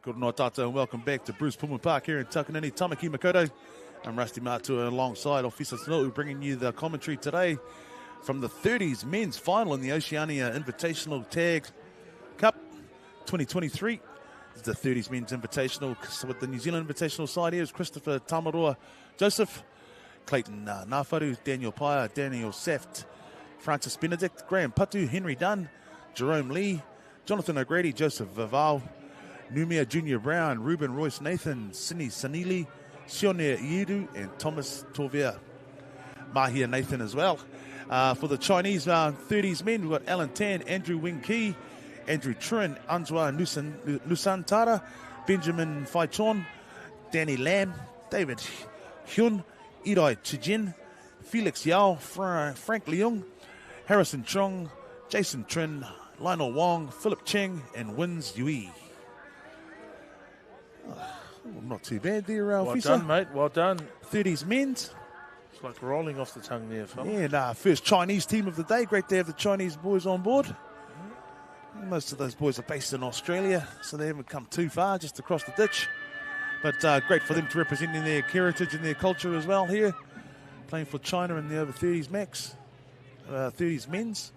Good night, Tata, and welcome back to Bruce Pulman Park here in Takanini, Tamaki Makaurau. I'm Rusty Matua alongside Officer Snow, bringing you the commentary today from the 30s men's final in the Oceania Invitational Tag Cup 2023. This is the 30s men's invitational. So with the New Zealand Invitational side here is Christopher Tamaroa Joseph, Clayton Nafaru, Daniel Paya, Daniel Saft, Francis Benedict, Graham Patu, Henry Dunn, Jerome Lee, Jonathan O'Grady, Joseph Vival, Numia Junior Brown, Ruben Royce Nathan, Sini Sanili, Sione Iudu, and Thomas Torvia. Mahia Nathan as well. For the Chinese 30s men, we've got Alan Tan, Andrew Wing Ki, Andrew Trin, Anzwa Nusantara, Benjamin Faichon, Danny Lam, David Hyun, Irai Chijin, Felix Yao, Frank Leung, Harrison Chong, Jason Trin, Lionel Wong, Philip Cheng, and Wins Yui. Not too bad there, Well done, mate. Well done. 30s men's. It's like rolling off the tongue there, Phil. Yeah, first Chinese team of the day. Great to have the Chinese boys on board. Most of those boys are based in Australia, so they haven't come too far, just across the ditch. But great for them to represent their heritage and their culture as well here, playing for China in the over 30s max, 30s men's.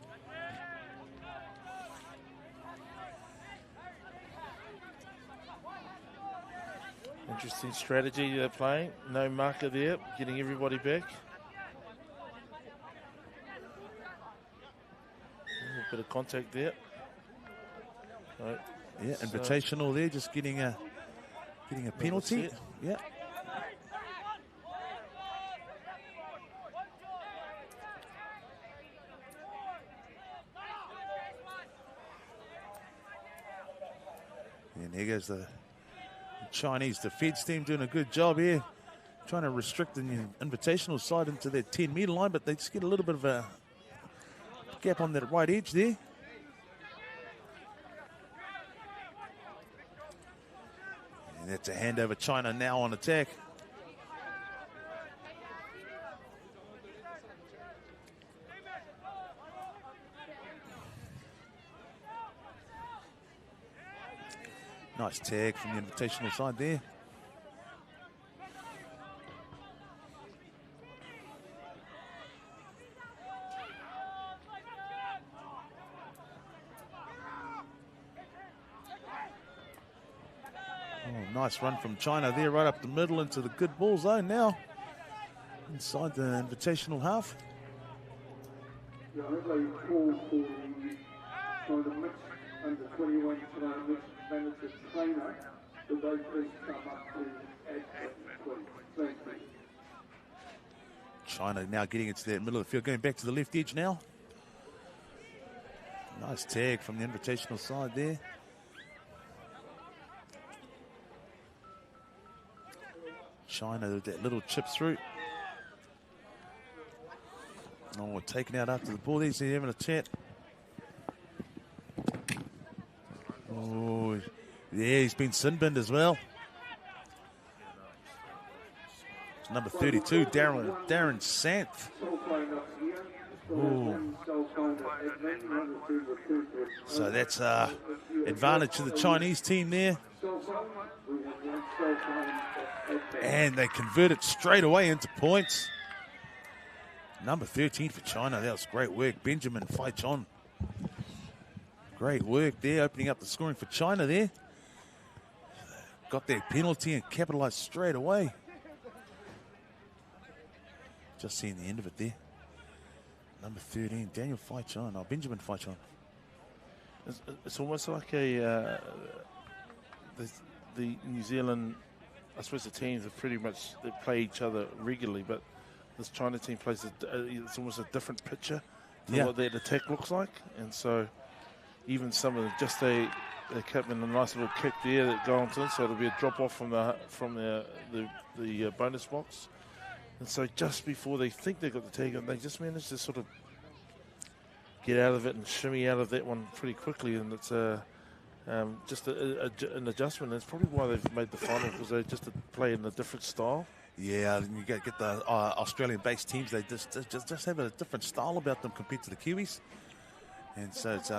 Interesting strategy they're playing. No marker there, getting everybody back. A bit of contact there. Right. Yeah, invitational there, just getting a penalty. Yeah. And here goes the Chinese defense team doing a good job here, trying to restrict the invitational side into their 10-metre line, but they just get a little bit of a gap on that right edge there. And that's a handover. China now on attack. Nice tag from the invitational side there. Oh, nice run from China there, right up the middle into the good ball zone now. Inside the invitational half. Yeah, I'd like to call for the mix under 21 tonight, mix manager trainer, that they please come up to add 20. Thank you. China now getting into the middle of the field, going back to the left edge now. Nice tag from the invitational side there. China with that little chip through. Oh, taken out after the ball there, so having a chat. Oh, yeah, he's been sin-binned as well. Number 32, Darren Santh. Ooh. So that's advantage to the Chinese team there. And they convert it straight away into points. Number 13 for China. That was great work. Benjamin Faichon. Great work there, opening up the scoring for China there. Got their penalty and capitalized straight away. Just seeing the end of it there. Number 13, Daniel Faichon. Oh, Benjamin Faichon. It's almost like the New Zealand, I suppose the teams have pretty much, they play each other regularly, but this China team plays, it's almost a different picture to what that attack looks like. And so even some of them, just they kept in a nice little kick there that go onto it, so it'll be a drop off from the bonus box. And so just before they think they got the tag on, they just managed to sort of get out of it and shimmy out of that one pretty quickly. And it's just an adjustment. That's probably why they've made the final, because they just play in a different style. Yeah, and you get the Australian-based teams. They just have a different style about them compared to the Kiwis. And so it's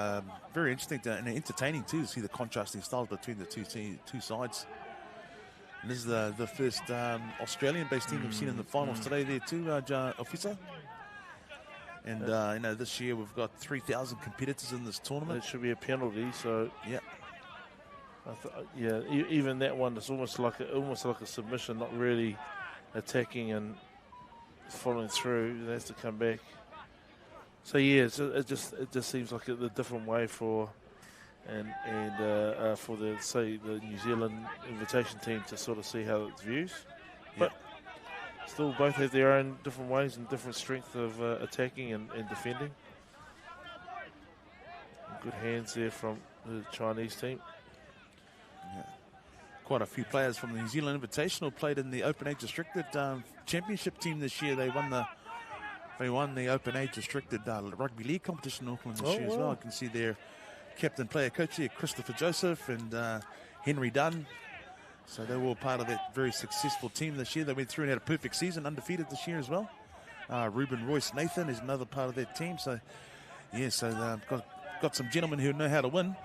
very interesting and entertaining too to see the contrasting styles between the two sides. And this is the first Australian-based team we've seen in the finals today there too, Officer. And you know, this year we've got 3,000 competitors in this tournament. It should be a penalty, so yeah. Even that one is almost like a submission, not really attacking and following through. It has to come back. So yeah, it just seems like a different way for for the New Zealand invitation team to sort of see how it's viewed. But still, both have their own different ways and different strength of attacking and defending. Good hands there from the Chinese team. Yeah. Quite a few players from the New Zealand Invitational played in the Open Age Restricted Championship team this year. They won the Open Age Restricted Rugby League competition in Auckland this year as well. I can see their captain player coach here, Christopher Joseph and Henry Dunn. So they were all part of that very successful team this year. They went through and had a perfect season, undefeated this year as well. Ruben Royce Nathan is another part of that team. So yeah, so they've got some gentlemen who know how to win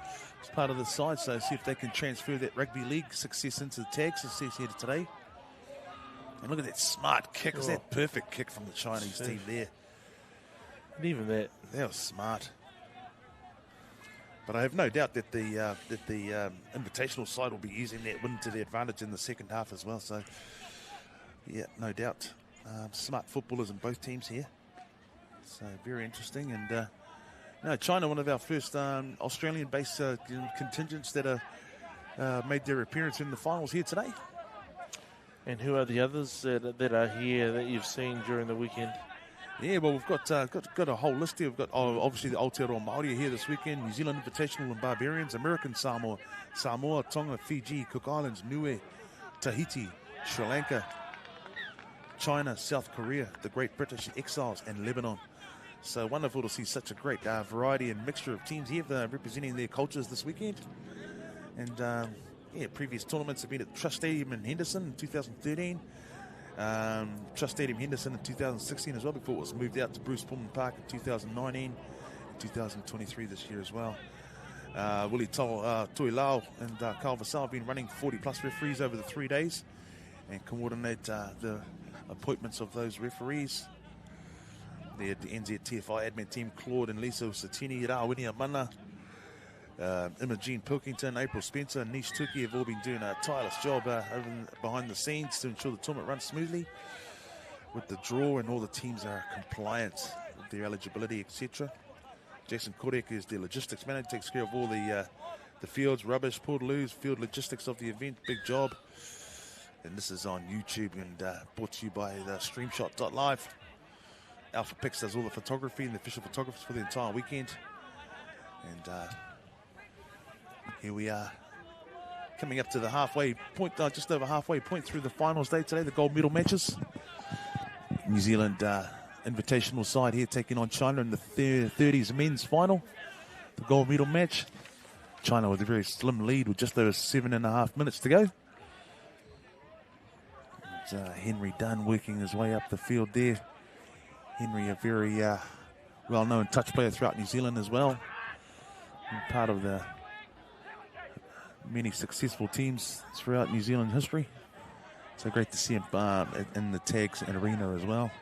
as part of the side. So see if they can transfer that rugby league success into the tag success here today. And look at that smart kick. It's that perfect kick from the Chinese team there. And even that was smart. But I have no doubt that the invitational side will be using that win to their advantage in the second half as well. So, yeah, no doubt. Smart footballers in both teams here. So, very interesting. And China, one of our first Australian-based contingents that made their appearance in the finals here today. And who are the others that are here that you've seen during the weekend? Yeah, well, we've got a whole list here. We've got obviously the Aotearoa Māori here this weekend, New Zealand Invitational and Barbarians, American Samoa, Tonga, Fiji, Cook Islands, Niue, Tahiti, Sri Lanka, China, South Korea, the Great British Exiles, and Lebanon. So wonderful to see such a great variety and mixture of teams here representing their cultures this weekend. And previous tournaments have been at Trust Stadium in Henderson in 2013. Trust Stadium Henderson in 2016 as well, before it was moved out to Bruce Pulman Park in 2019 and 2023 this year as well. Willie Tuilau and Carl Vassal have been running 40-plus referees over the 3 days and coordinate the appointments of those referees. The NZTFI admin team, Claude and Lisa Satini, Rawini Amana, Imogene Pilkington, April Spencer, and Nish Tuki have all been doing a tireless job behind the scenes to ensure the tournament runs smoothly with the draw, and all the teams are compliant with their eligibility, etc. Jason Korek is the logistics manager, takes care of all the fields, rubbish, portaloos, field logistics of the event. Big job. And this is on YouTube and brought to you by the Streamshot.live. Alpha Pix does all the photography and the official photographers for the entire weekend. And here we are, coming up to the halfway point, just over halfway point through the finals day today, the gold medal matches. New Zealand invitational side here taking on China in the 30s men's final, the gold medal match. China with a very slim lead with just over 7.5 minutes to go. And, Henry Dunn working his way up the field there. Henry, a very well-known touch player throughout New Zealand as well, and part of the many successful teams throughout New Zealand history. So great to see him in the tags and arena as well.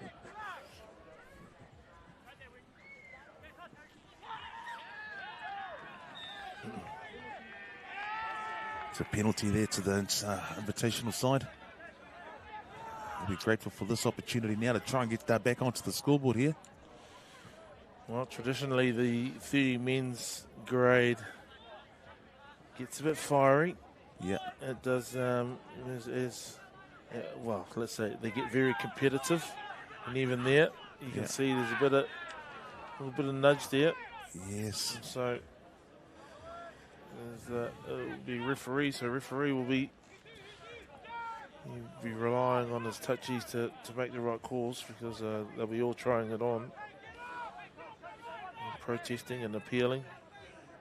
It's a penalty there to the invitational side. We'll be grateful for this opportunity now to try and get that back onto the scoreboard here. Well, traditionally the 30 men's grade gets a bit fiery. Yeah. It does, well, let's say they get very competitive. And even there, you can see there's a little bit of nudge there. Yes. And so it will be referee. So referee will be relying on his touchies to make the right calls, because they'll be all trying it on, and protesting and appealing.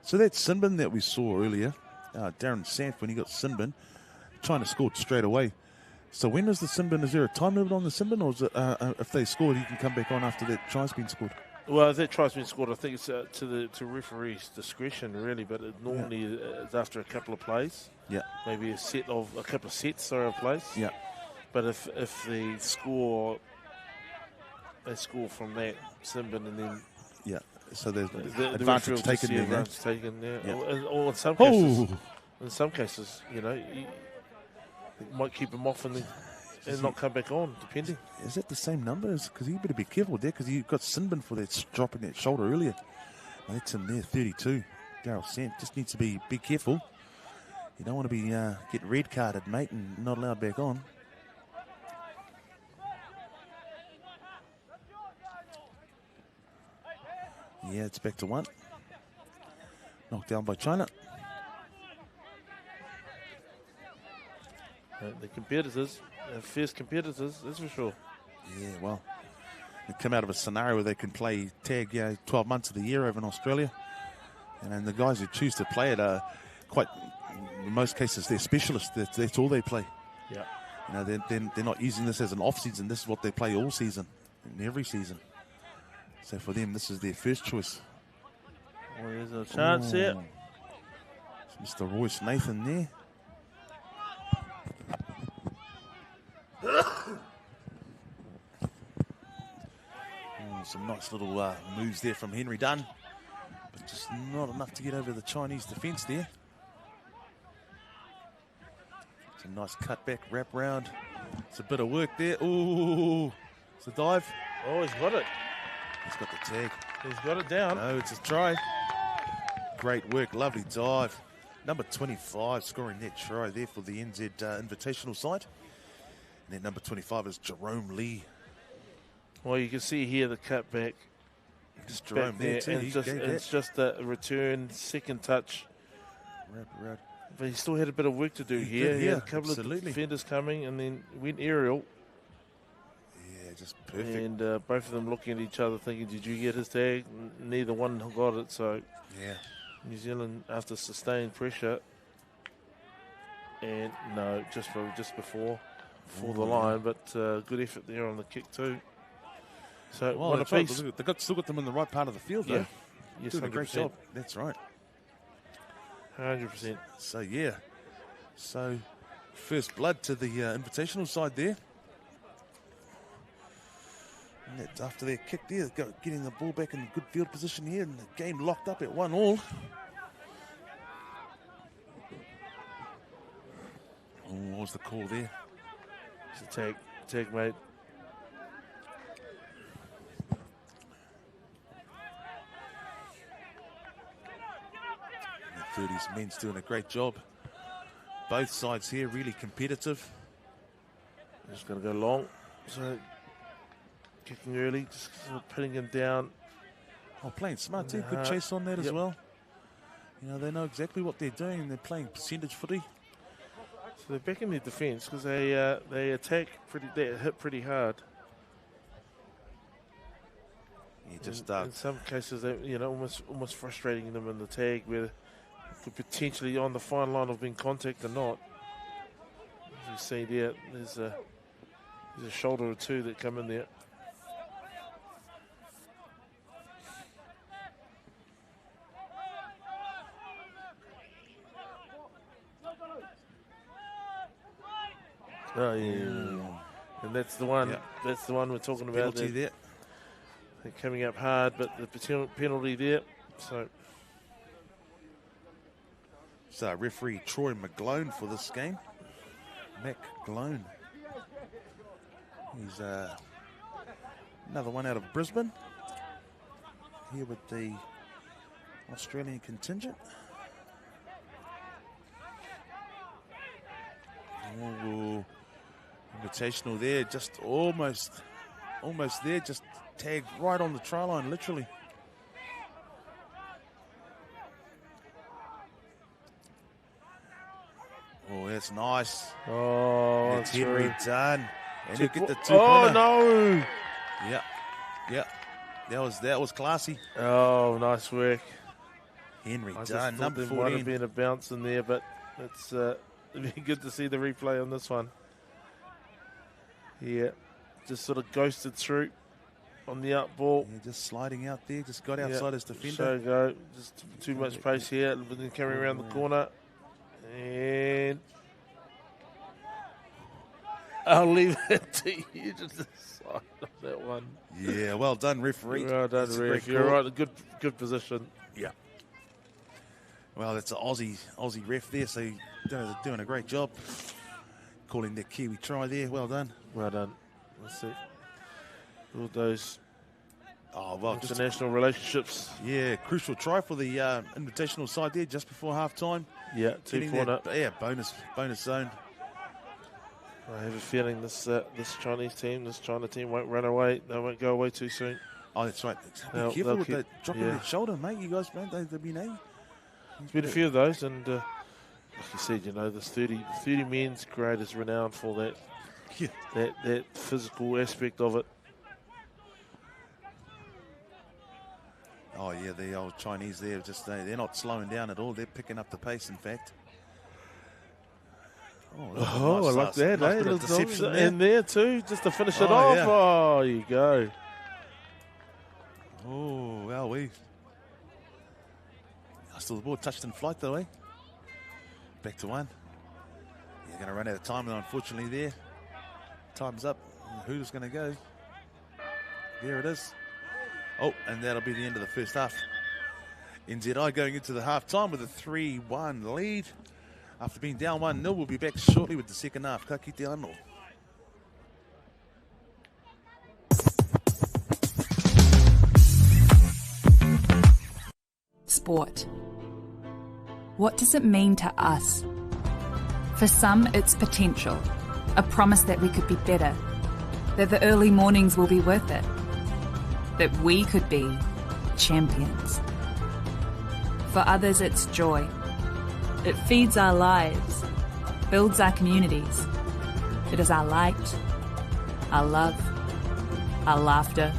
So that sin bin that we saw earlier, Darren Sanf, when he got sin bin, China scored straight away. So when is the sin bin? Is there a time limit on the sin bin, or is it, if they scored, he can come back on after that try's been scored? Well, if that try's been scored, I think it's to referee's discretion, really, but it normally is after a couple of plays. Yeah. Maybe a couple of sets of plays. Yeah. But if they score from that Simbin and then so there's the advantage taken there. Advantage taken there. Yeah. Or in some cases, you might keep him off and not come back on, depending. Is that the same numbers? Because you better be careful there, because you got Sinbin for that dropping that shoulder earlier. That's in there, 32. Daryl Sant just needs to be careful. You don't want to be get red carded, mate, and not allowed back on. Yeah, it's back to 1. Knocked down by China. The competitors, fierce competitors, that's for sure. Yeah, well, they come out of a scenario where they can play tag 12 months of the year over in Australia. And the guys who choose to play it are quite, in most cases, they're specialists. That's all they play. Yeah. They're not using this as an off-season. This is what they play all season, and every season. So for them, this is their first choice. Well, there's a chance here. It's Mr. Royce Nathan there. Some nice little moves there from Henry Dunn, but just not enough to get over the Chinese defence there. It's a nice cutback, wrap round. It's a bit of work there. Ooh, it's a dive. Oh, he's got it. He's got the tag. He's got it down. No, it's a try. Great work, lovely dive. Number 25 scoring that try there for the NZ Invitational side. And then number 25 is Jerome Lee. Well, you can see here the cutback. Just Jerome there too. It's just a return, second touch. Right. But he still had a bit of work to do here. He had a couple of defenders coming and then went aerial. Yeah, just perfect. And both of them looking at each other thinking, did you get his tag? Neither one got it. So New Zealand, after sustained pressure, and no, just before the line, but good effort there on the kick too. So well, they've still got them in the right part of the field, though. Yes, doing a great job. That's right. 100%. So first blood to the Invitational side there. And that's after their kick there, getting the ball back in good field position here, and the game locked up at 1-1. Oh, what was the call there? It's a tag, mate. The 30s men's doing a great job. Both sides here really competitive. Just going to go long. So kicking early, just sort of putting him down. Oh, playing smart too. Good chase on that as well. They know exactly what they're doing, and they're playing percentage footy. So they're back in their defence because they attack they hit pretty hard. In some cases, they almost frustrating them in the tag where could potentially on the fine line of being contact or not. As you see there, there's a shoulder or two that come in there. Oh yeah, and that's the one. Yeah. That's the one we're talking about. Penalty there. They're coming up hard, but the penalty there. So referee Troy McGlone for this game. McGlone. He's another one out of Brisbane. Here with the Australian contingent. Oh, Invitational there, just almost there, just tagged right on the try line, literally. Oh, that's nice. Oh, that's Henry done. And you get the 2 Oh, no. Yeah. That was classy. Oh, nice work. Henry Dunn, done, number there 14. might have been a bounce in there, but it'd be good to see the replay on this one. Yeah, just sort of ghosted through. on the up ball. Yeah, just sliding out there, just got outside his defender. So go, just too much pace here, but then coming around the corner. And I'll leave it to you to decide on that one. Yeah, well done, referee. Well done, ref. You're right, good position. Yeah. Well, that's an Aussie ref there, so they're doing a great job. Calling that Kiwi try there. Well done. Well done. Let's see. All those international relationships. Yeah, crucial try for the invitational side there just before half time. Yeah, 2-corner. Yeah, bonus zone. I have a feeling this China team won't run away. They won't go away too soon. Oh, that's right. Be careful with that dropping that shoulder, mate. You guys, man, they've been There's been a few of those, and like you said, this 30 men's grade is renowned for that. Yeah. That physical aspect of it. Oh yeah, the old Chinese there, they're not slowing down at all. They're picking up the pace, in fact. Oh, nice, I like that. Nice bit of deception in there too, just to finish it off. Yeah. Oh, you go. Oh, well, still the ball touched in flight though, eh? Back to one. You're going to run out of time, though, unfortunately, there. Time's up. Who's going to go? There it is. Oh, and that'll be the end of the first half. NZI going into the half time with a 3-1 lead. After being down 1-0, we'll be back shortly with the second half. Ka kite anō. Sport. What does it mean to us? For some, it's potential, a promise that we could be better, that the early mornings will be worth it, that we could be champions. For others, it's joy. It feeds our lives, builds our communities. It is our light, our love, our laughter.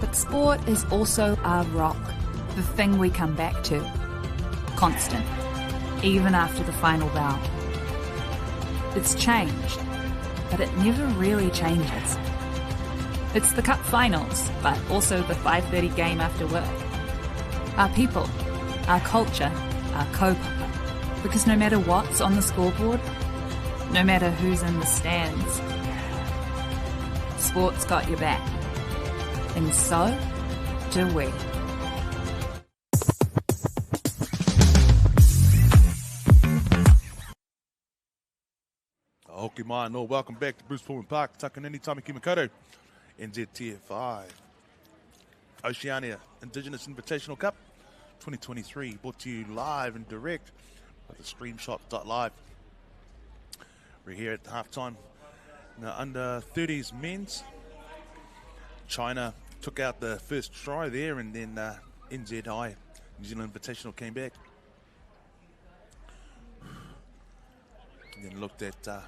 But sport is also our rock, the thing we come back to, constant, even after the final bout. It's changed, but it never really changes. It's the cup finals, but also the 5:30 game after work. Our people, our culture, our kaupapa. Because no matter what's on the scoreboard, no matter who's in the stands, sport's got your back. And so do we. Hoki mai no, welcome back to Bruce Pulman Park, Takanini Tamaki Makaurau, NZTFI. Oceania Indigenous Invitational Cup 2023, brought to you live and direct by the Streamshot.live. We're here at the halftime. Now, under 30s men's, China took out the first try there, and then NZI, New Zealand Invitational, came back. And then looked at a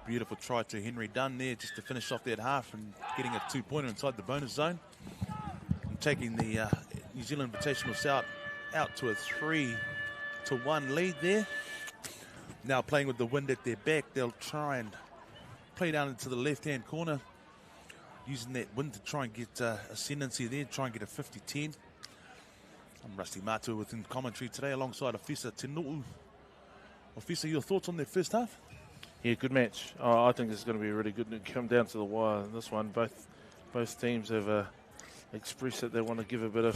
beautiful try to Henry Dunn there just to finish off that half and getting a 2-pointer inside the bonus zone. And taking the New Zealand Invitational out to a 3-1 lead there. Now playing with the wind at their back, they'll try and play down into the left-hand corner, using that wind to try and get ascendancy there, try and get a 50-10. I'm Rusty Matua within commentary today alongside Ofisa Tenu'u. Ofisa, your thoughts on their first half? Yeah, good match. I think this is going to be really good. It come down to the wire. This one, both teams have expressed that they want to give the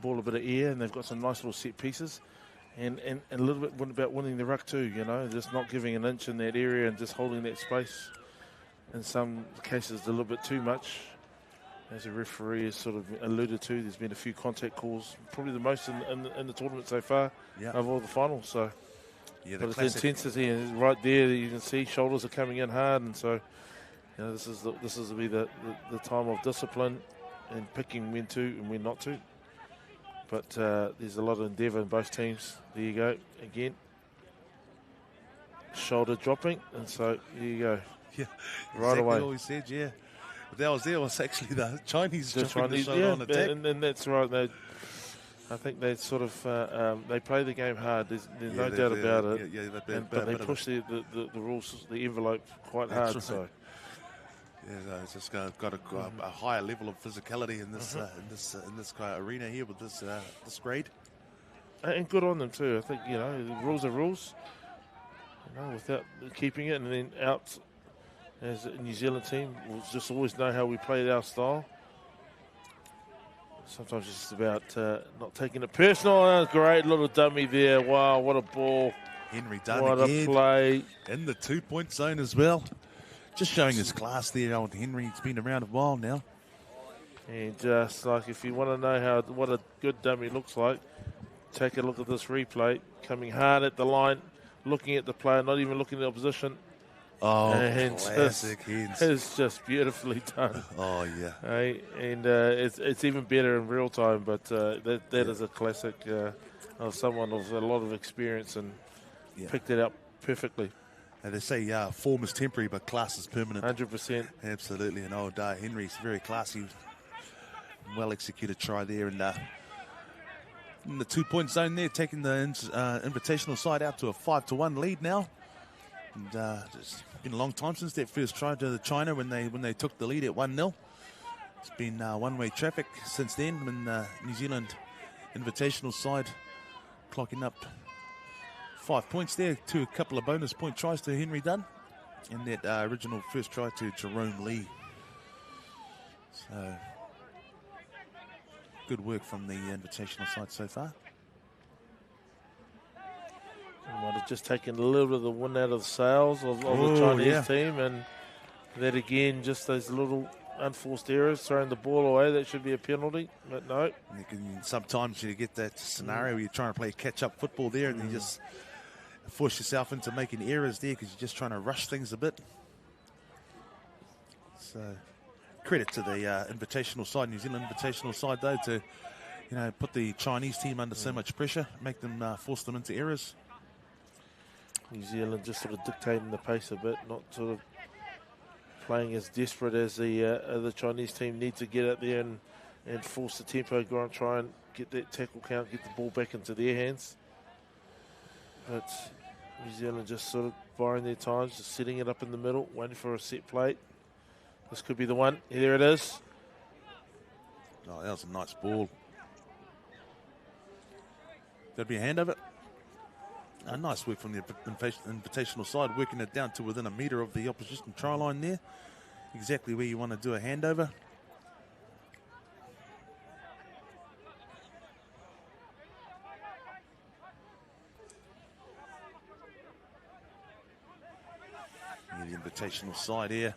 ball a bit of air, and they've got some nice little set pieces, and a little bit about winning the ruck too. Just not giving an inch in that area and just holding that space. In some cases, a little bit too much. As a referee has sort of alluded to, there's been a few contact calls, probably the most in the tournament so far, of all the finals. So, yeah, but it's intensity, and right there you can see shoulders are coming in hard, and so this is to be the time of discipline and picking when to and when not to. But there's a lot of endeavour in both teams. There you go again, shoulder dropping, and so there you go. Yeah, right exactly away. What we said, yeah. But that was actually the Chinese dropping the shoulder on attack. And that's right. I think they sort of they play the game hard. There's no doubt about it. But they push the rules, the envelope quite hard. Right. So Yeah, it's just got a higher level of physicality in this in this arena here with this grade. And good on them too. I think, you know, the rules are rules. You know, without keeping it, and then out as a New Zealand team, we'll just always know how we played our style. Sometimes it's just about not taking it personal. Great little dummy there. Wow, what a ball. Henry Dunn what again. A play. In the 2-point zone as well. Just showing his class there, old Henry. He's been around a while now. And just like, if you want to know what a good dummy looks like, take a look at this replay. Coming hard at the line, looking at the player, not even looking at the opposition. Oh, and classic hands. It's just beautifully done. Oh, yeah. And it's even better in real time, but that is a classic of someone with a lot of experience and picked it up perfectly. And they say form is temporary, but class is permanent. 100%. Absolutely. And old Henry's very classy. Well-executed try there. And in the 2-point zone there, taking the invitational side out to a 5-1 lead now. And it's been a long time since that first try to China when they took the lead at 1-0. It's been one-way traffic since then, when New Zealand invitational side clocking up 5 points there, a couple of bonus point tries to Henry Dunn, and that original first try to Jerome Lee. So good work from the invitational side so far. Might have just taken a little bit of the wind out of the sails of the Chinese team, and that again, just those little unforced errors, throwing the ball away. That should be a penalty, but no. Sometimes you get that scenario where you're trying to play catch-up football there, and you just force yourself into making errors there because you're just trying to rush things a bit. So credit to the invitational side, New Zealand invitational side, though, to put the Chinese team under so much pressure, make them force them into errors. New Zealand just sort of dictating the pace a bit, not sort of playing as desperate as the Chinese team need to get out there and force the tempo, go and try and get that tackle count, get the ball back into their hands. But New Zealand just sort of buying their time, just setting it up in the middle, waiting for a set plate. This could be the one. There it is. Oh, that was a nice ball. That'd be a hand of it. Nice work from the invitational side, working it down to within a metre of the opposition try line there. Exactly where you want to do a handover. The invitational side here,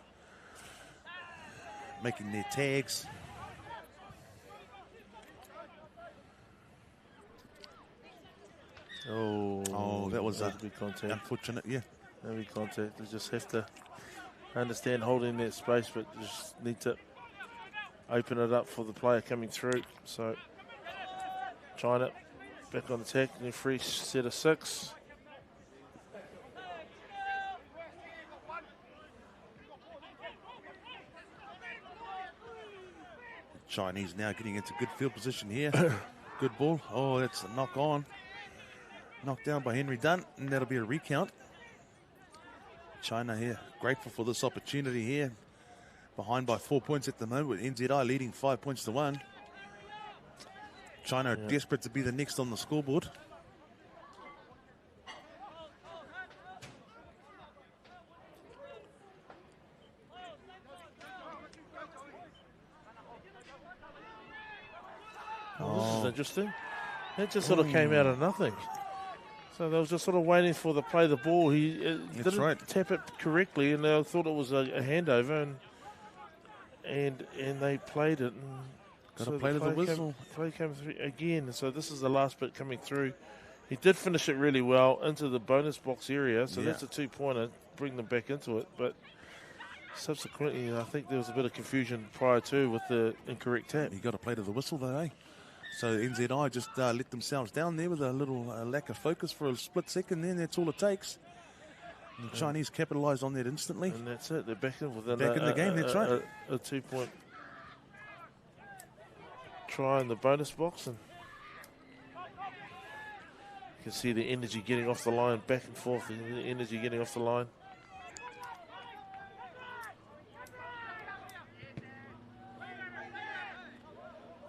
making their tags. Oh, that was a big contact. Unfortunate, yeah. That'll be contact. They just have to understand holding that space, but just need to open it up for the player coming through. So, China back on attack, new free set of 6. Chinese now getting into good field position here. Good ball. Oh, that's a knock on. Knocked down by Henry Dunn, and that'll be a recount. China here, grateful for this opportunity here. Behind by 4 points at the moment, with NZI leading 5-1. China are desperate to be the next on the scoreboard. This is interesting. That just sort of came out of nothing. So they was just sort of waiting for the play the ball. He didn't tap it correctly, and they thought it was a handover, and they played it. Got to play to the whistle. Play came through again. So this is the last bit coming through. He did finish it really well into the bonus box area. So that's a 2-pointer. Bring them back into it, but subsequently, I think there was a bit of confusion prior to with the incorrect tap. You got to play to the whistle, though, eh? So NZI just let themselves down there with a little lack of focus for a split second there, and that's all it takes. And the Chinese capitalised on that instantly. And that's it. They're back in within in the game, that's right. A 2-point try in the bonus box. And you can see the energy getting off the line, back and forth, the energy getting off the line.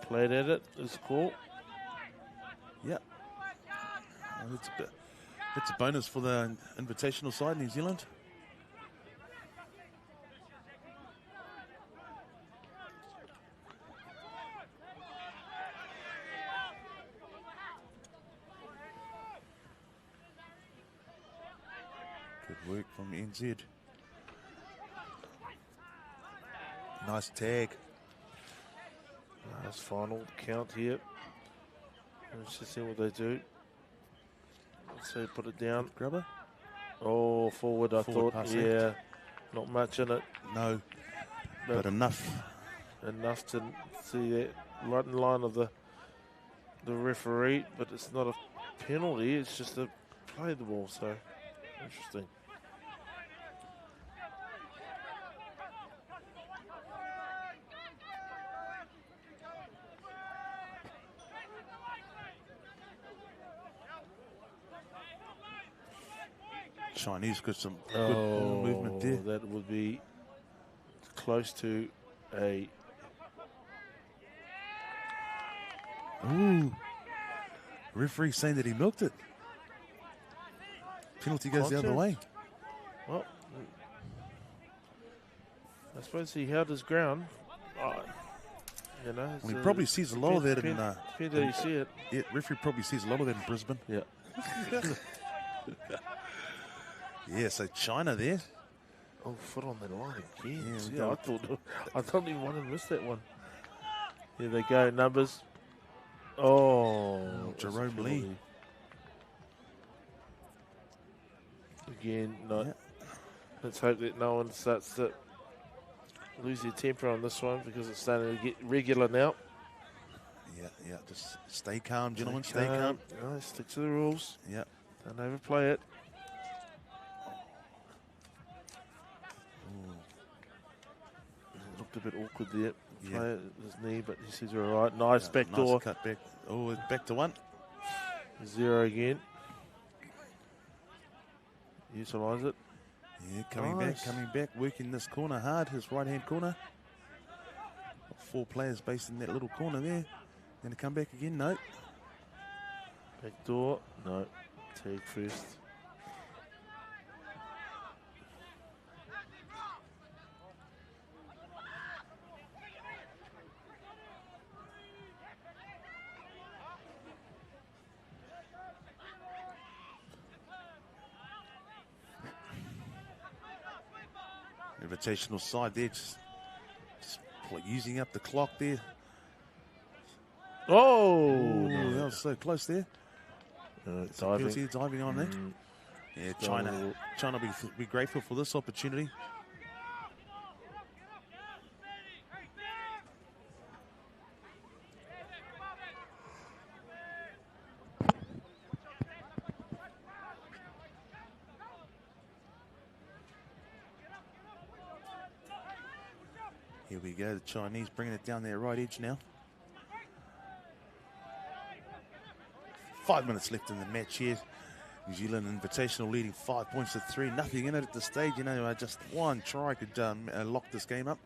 Played at it is cool. Yeah. Well, it's a bonus for the invitational side, New Zealand. Good work from NZ. Nice tag. Nice final count here. Let's just see what they do. Let's see, put it down. Grubber. Oh, forward, I Forward thought. passing. Yeah, not much in it. No, but enough. Enough to see that right in line of the referee, but it's not a penalty. It's just a play of the ball. So interesting. Chinese got some good ball movement there. That would be close to a. Ooh. Referee saying that he milked it. Penalty goes the other way. Well, I suppose he held his ground. You know, Well, he probably sees a lot of that in. Depends how you see it. Yeah, referee probably sees a lot of that in Brisbane. Yeah. Yeah, so China there. Oh, foot on the line again. Yeah, I don't even want to miss that one. Here they go, numbers. Oh, Jerome Lee. Again, no. Yeah. Let's hope that no one starts to lose their temper on this one because it's starting to get regular now. Yeah, just stay calm, gentlemen, stay calm. No, stick to the rules. Yeah. Don't overplay it. It looked a bit awkward there. Yeah. Play his knee, but he says we're all right. Nice back Nice door. cut back. Oh, it's back to one. 0 again. Utilise it. Yeah, coming back, working this corner hard, his right-hand corner. 4 players based in that little corner there. Going to come back again? No. Back door. No. Take first. Invitational side there, just using up the clock there. Oh! Ooh, that was so close there. Diving on there. Yeah, China be grateful for this opportunity. Here we go, the Chinese bringing it down their right edge now. 5 minutes left in the match here. New Zealand Invitational leading 5 points to 3. Nothing in it at the stage. You know, just one try could lock this game up.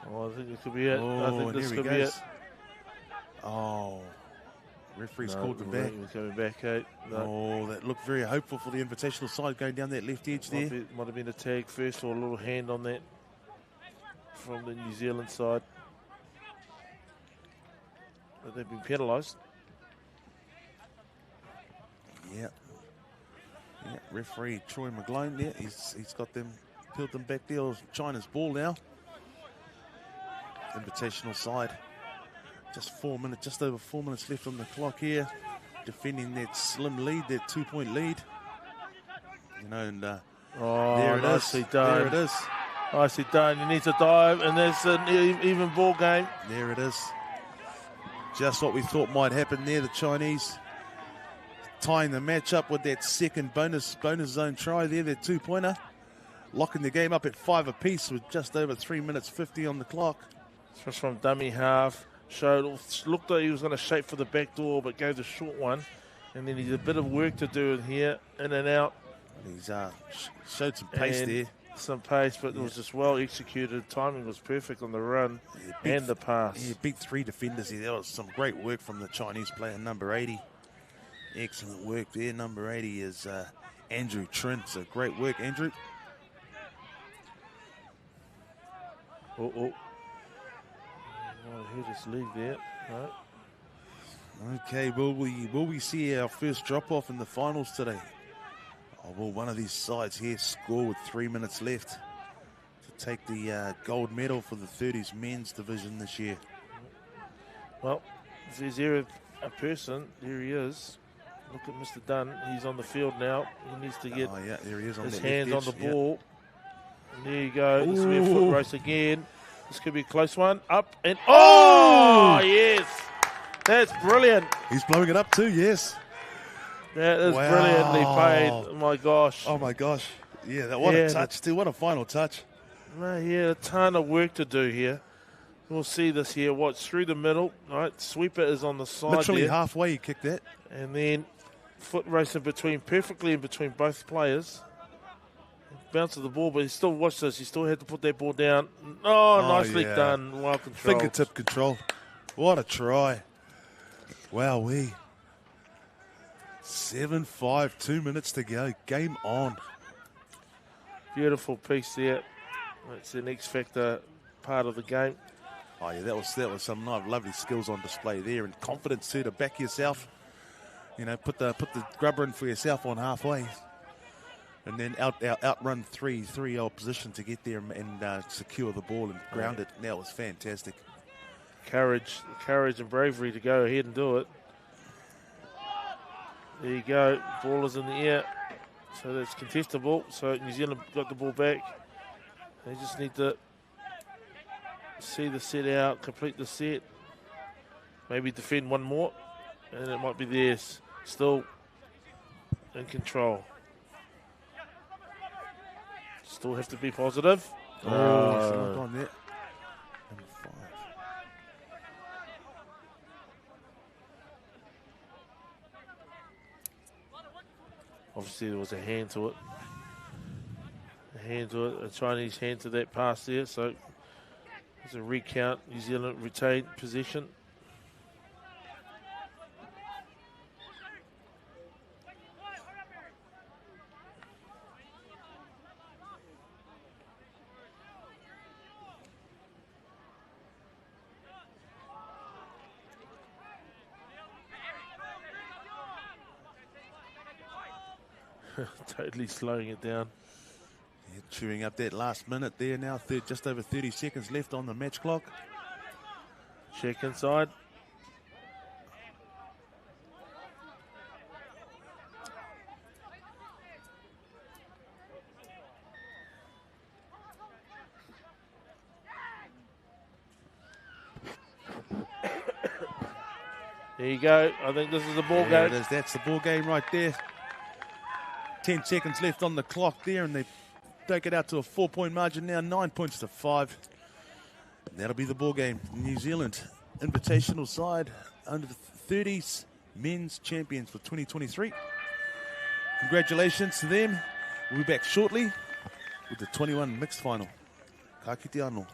Oh, I think it could be it. Oh, I think this could be it. Oh, referee's called them back. He's coming back out. No. Oh, that looked very hopeful for the Invitational side going down that left edge there. Might have been a tag first or a little hand on that from the New Zealand side. But they've been penalised. Yeah, referee Troy McGlone there. He's got them, peeled them back there. China's ball now. Invitational side. Just over 4 minutes left on the clock here. Defending that slim lead, that 2-point lead. You know, and there it nicely is. done. There it is. Nicely done. You need to dive, and there's an even ball game. There it is. Just what we thought might happen there. The Chinese tying the match up with that second bonus zone try there, that 2-pointer. Locking the game up at 5 apiece with just over 3 minutes 50 on the clock. Just from dummy half. Looked like he was going to shape for the back door, but gave the short one. And then he's a bit of work to do here, in and out. He's showed some pace there. some pace, but it was just well executed. Timing was perfect on the run and the pass. Yeah, beat 3 defenders here. That was some great work from the Chinese player, number 80. Excellent work there. Number 80 is Andrew Trent. So great work, Andrew. Oh, heard us leave there. Right. Okay, will we see our first drop-off in the finals today? Oh, will one of these sides here score with 3 minutes left to take the gold medal for the 30s men's division this year? Well, is there a person? There he is. Look at Mr. Dunn. He's on the field now. He needs to get there he is on his the hands on left the edge. ball. And there you go. This will be a foot race again. This could be a close one. Up and yes. That's brilliant. He's blowing it up too, yes. That is brilliantly played. Oh my gosh. Oh my gosh. Yeah, what a touch too. What a final touch. A ton of work to do here. We'll see this here. Watch through the middle. Right, sweeper is on the side. Literally there. halfway he kicked that. And then foot race in between, perfectly in between both players. Bounce of the ball, but he still, watch this, he still had to put that ball down. Nicely done. Well controlled. Fingertip control. What a try. Wowee. 7-5, 2 minutes to go. Game on. Beautiful piece there. That's an X factor part of the game. Oh yeah, that was some lovely skills on display there, and confidence too to back yourself. You know, put the grubber in for yourself on halfway, and then outrun three opposition to get there and secure the ball and ground it. That was fantastic. Courage and bravery to go ahead and do it. There you go. Ball is in the air, so that's contestable. So New Zealand got the ball back. They just need to see the set out, complete the set, maybe defend one more, and it might be theirs. Still in control. Still have to be positive. It's not on there. Number 5. Obviously, there was a hand to it. A Chinese hand to that pass there. So it's a recount. New Zealand retained possession. Totally slowing it down. Yeah, chewing up that last minute there now. Just over 30 seconds left on the match clock. Check inside. There you go. I think this is the ball game. That's the ball game right there. 10 seconds left on the clock there, and they take it out to a 4-point margin now, 9 points to 5. That'll be the ball game. New Zealand Invitational side under the 30s men's champions for 2023. Congratulations to them. We'll be back shortly with the 21 mixed final. Ka kite anō.